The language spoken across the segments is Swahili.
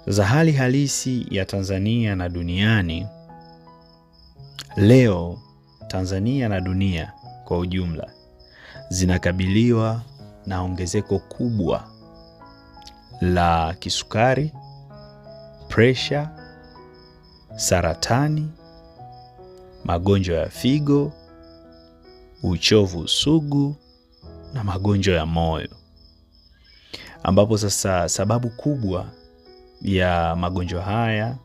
Sasa hali halisi ya Tanzania na duniani leo, Tanzania na dunia kwa ujumla zinakabiliwa na ongezeko kubwa la kisukari, pressure, saratani, magonjwa ya figo, uchovu sugu na magonjwa ya moyo. Ambapo sasa sababu kubwa ya magonjwa haya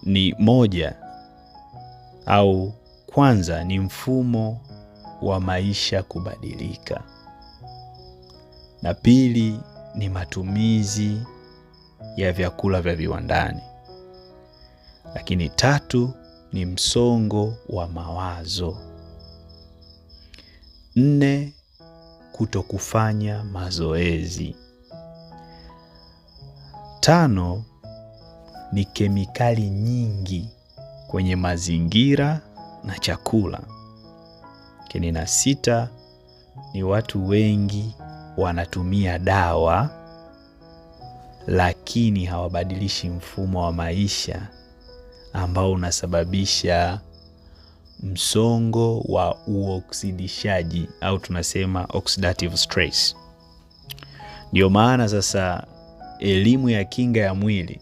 ni moja, au kwanza ni mfumo wa maisha kubadilika. Na pili ni matumizi ya vyakula vya viwandani. Lakini tatu ni msongo wa mawazo. 4, kutokufanya mazoezi. 5 ni kemikali nyingi kwenye mazingira na chakula. Lakini na 6 ni watu wengi wanatumia dawa lakini hawabadilishi mfumo wa maisha ambao unasababisha msongo wa uoksidishaji au tunasema oxidative stress. Ndio maana sasa elimu ya kinga ya mwili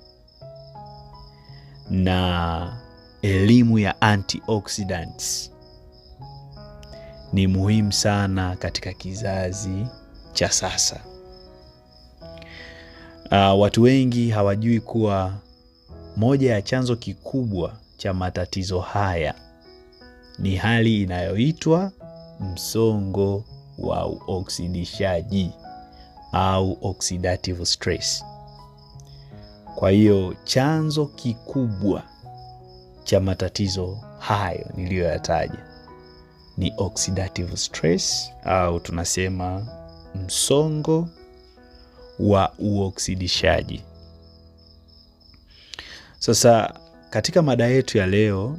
na elimu ya antioxidants ni muhimu sana katika kizazi cha sasa. Watu wengi hawajui kuwa moja ya chanzo kikubwa cha matatizo haya ni hali inayoitwa msongo wa uoksidishaji au oxidative stress. Kwa hiyo chanzo kikubwa cha matatizo hayo niliyoyataja ni oxidative stress au tunasema msongo wa uoksidishaji. Sasa katika mada yetu ya leo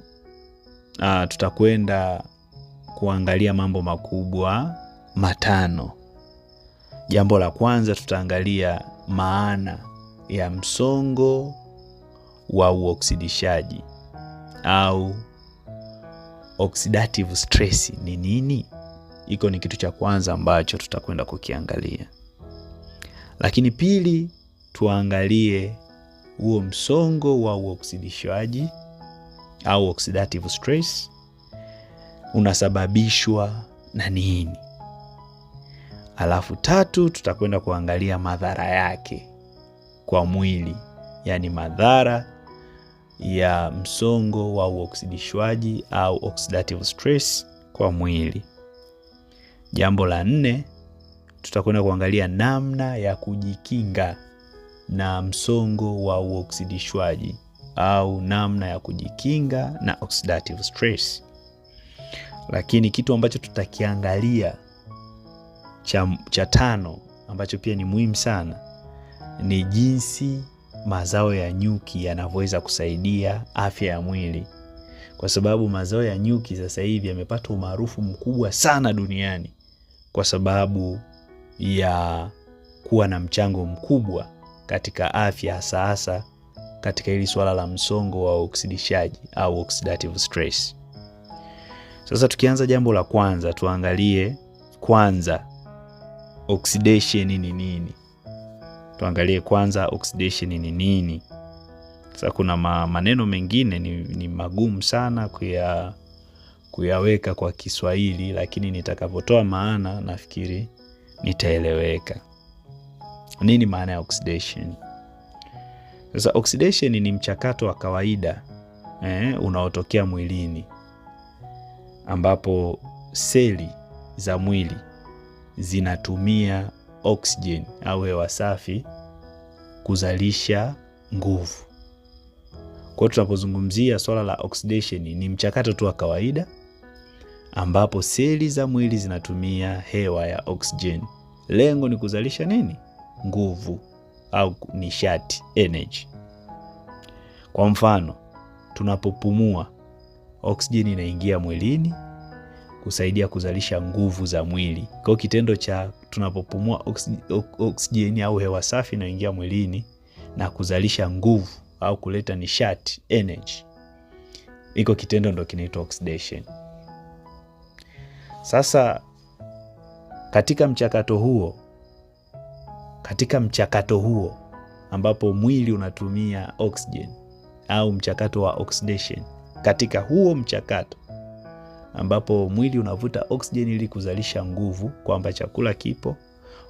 tutakwenda kuangalia mambo makubwa 5. Jambo la kwanza, tutaangalia maana ya msongo wa uoksidishaji au oxidative stress ni nini. Iko ni kitu cha kwanza ambacho tutakwenda kukiangalia. Lakini pili, tuangalie huo msongo wa uoksidishaji au oxidative stress unasababishwa na nini. Alafu 3, tutakwenda kuangalia madhara yake kwa mwili, yani madhara ya msongo wa uoksidishwaji au oxidative stress kwa mwili. Jambo la 4, tutakwenda kuangalia namna ya kujikinga na msongo wa uoksidishwaji au namna ya kujikinga na oxidative stress. Lakini kitu ambacho tutakiangalia cha 5 ambacho pia ni muhimu sana ni jinsi mazao ya nyuki yanavyoweza kusaidia afya ya mwili. Kwa sababu mazao ya nyuki sasa hivi yamepata umaarufu mkubwa sana duniani kwa sababu ya kuwa na mchango mkubwa katika afya, hasa katika hili swala la msongo wa oksidishaji au oxidative stress. Sasa tukianza jambo la kwanza, tuangalie kwanza oxidation ni nini. Tuangalie kwanza oxidation ni nini. Sasa kuna maneno mengine ni magumu sana kuyaweka kwa Kiswahili, lakini nitakapotoa maana nafikiri nitaeleweka. Nini maana ya oxidation? Sasa oxidation ni mchakato wa kawaida unaotokea mwilini ambapo seli za mwili zinatumia oxygen au hewa safi kuzalisha nguvu. Kwa hiyo tunapozungumzia swala la oxidation ni mchakato tu wa kawaida ambapo seli za mwili zinatumia hewa ya oxygen. Lengo ni kuzalisha nini? Nguvu au nishati, energy. Kwa mfano, tunapopumua, oxygen inaingia mwilini kusaidia kuzalisha nguvu za mwili. Kwa hiyo kitendo cha tunapopumua oxygen au hewa safi inaingia mwilini na kuzalisha nguvu au kuleta nishati, energy. Iko kitendo ndo kinaitwa oxidation. Sasa katika mchakato huo ambapo mwili unatumia oxygen au mchakato wa oxidation, katika huo mchakato ambapo mwili unavuta oxygen ili kuzalisha nguvu, kwamba chakula kipo,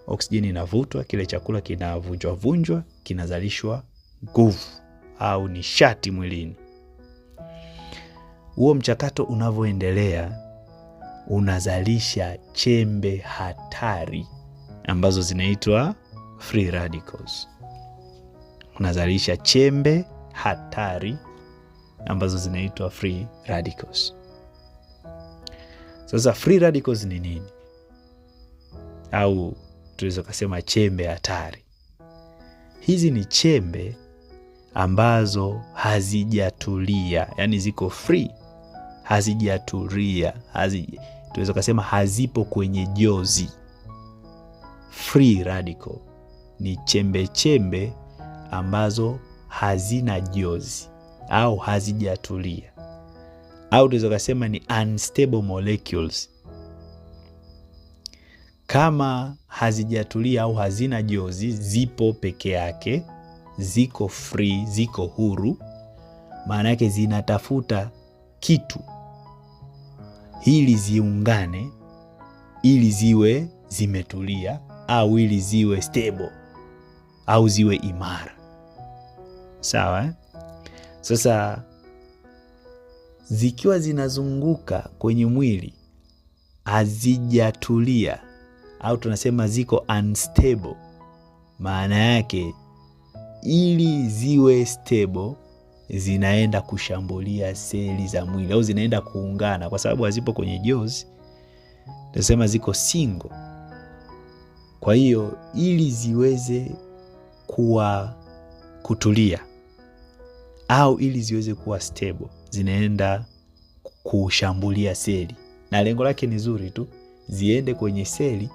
oxygen inavutwa, kile chakula kinavunjwa, kinazalishwa nguvu au nishati mwilini. Huo mchakato unavyoendelea unazalisha chembe hatari ambazo zinaitwa free radicals. Unazalisha chembe hatari ambazo zinaitwa free radicals. Sasa free radicals ni nini? Au tunaweza kusema chembe hatari. Hizi ni chembe ambazo hazijatulia, yani ziko free, hazijatulia, tunaweza kusema hazipo kwenye jozi. Free radical ni chembe ambazo hazina jozi au hazijatulia, au tunaweza kusema ni unstable molecules. Kama hazijatulia au hazina jozi, zipo peke yake, ziko free, ziko huru, maana yake zinatafuta kitu ili ziungane, ili ziwe zimetulia, au ili ziwe stable, au ziwe imara. Sawa? Sasa zikiwa zinazunguka kwenye mwili hazijatulia, au tunasema ziko unstable, maana yake ili ziwe stable zinaenda kushambulia seli za mwili, au zinaenda kuungana, kwa sababu hazipo kwenye jozi, tunasema ziko single. Kwa hiyo ili ziweze kutulia au ili ziweze kuwa stable, zinaenda kushambulia seli, na lengo lake ni zuri tu, ziende kwenye seli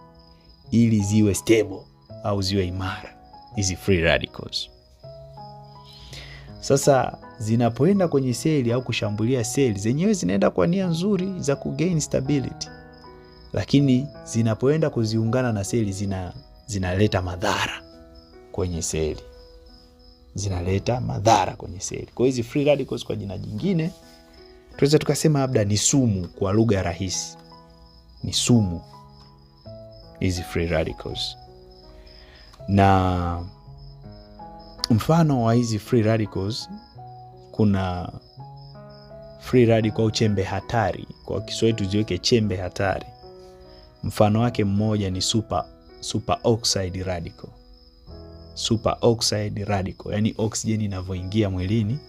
ili ziwe stable au ziwe imara, hizi free radicals. Sasa zinapoenda kwenye seli au kushambulia seli, zenyewe zinaenda kwa nia nzuri za kugain stability, lakini zinapoenda kuziungana na seli zinaleta madhara kwenye seli, Kwa hizi free radicals, kwa jina jingine tunaweza tukasema labda ni sumu, kwa lugha rahisi ni sumu hizi free radicals. Na mfano wa hizi free radicals, kuna free radical au chembe hatari, kwa Kiswahili tuziweke chembe hatari. Mfano wake mmoja ni superoxide radical. Superoxide radical, yani oxygen inavyoingia mwilini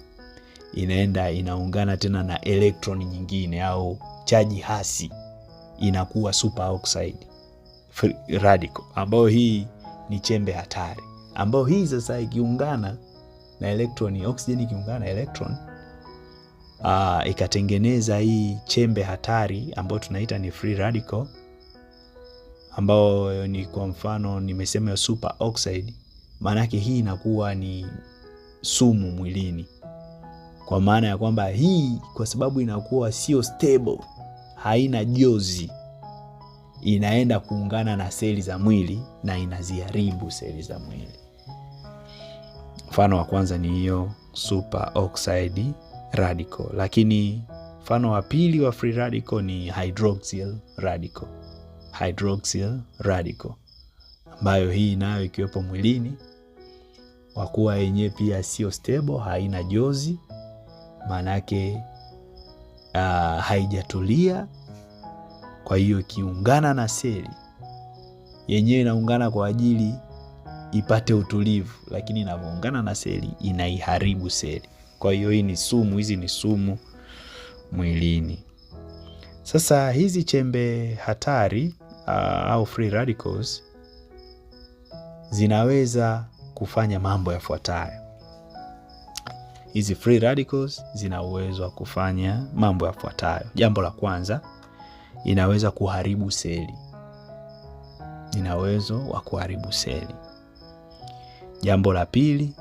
inaenda inaungana tena na electron nyingine au chaji hasi, inakuwa superoxide radical, ambayo hii ni chembe hatari, ambayo hii sasa ikiungana na electron, oxygen ikiungana na electron ikatengeneza hii chembe hatari ambayo tunaita ni free radical, ambao ni kwa mfano nimesema ya superoxide. Maana yake hii inakuwa ni sumu mwilini, kwa maana ya kwamba hii, kwa sababu inakuwa sio stable, haina jozi, inaenda kuungana na seli za mwili na inaziharibu seli za mwili. Mfano wa kwanza ni hiyo superoxide radical. Lakini mfano wa pili wa free radical ni hydroxyl radical, ambayo hii nayo ikiwepo mwilini, kwa kuwa yenyewe pia sio stable, haina jozi, maana yake haijatulia. Kwa hiyo ikiungana na seli, yenyewe inaungana kwa ajili ipate utulivu, lakini inapoungana na seli inaiharibu seli. Kwa hiyo hii ni sumu, hizi ni sumu mwilini. Sasa hizi chembe hatari au free radicals zinaweza kufanya mambo yafuatayo. Hizi free radicals zina uwezo wa kufanya mambo yafuatayo. Jambo la kwanza, inaweza kuharibu seli. Ina uwezo wa kuharibu seli. Jambo la pili,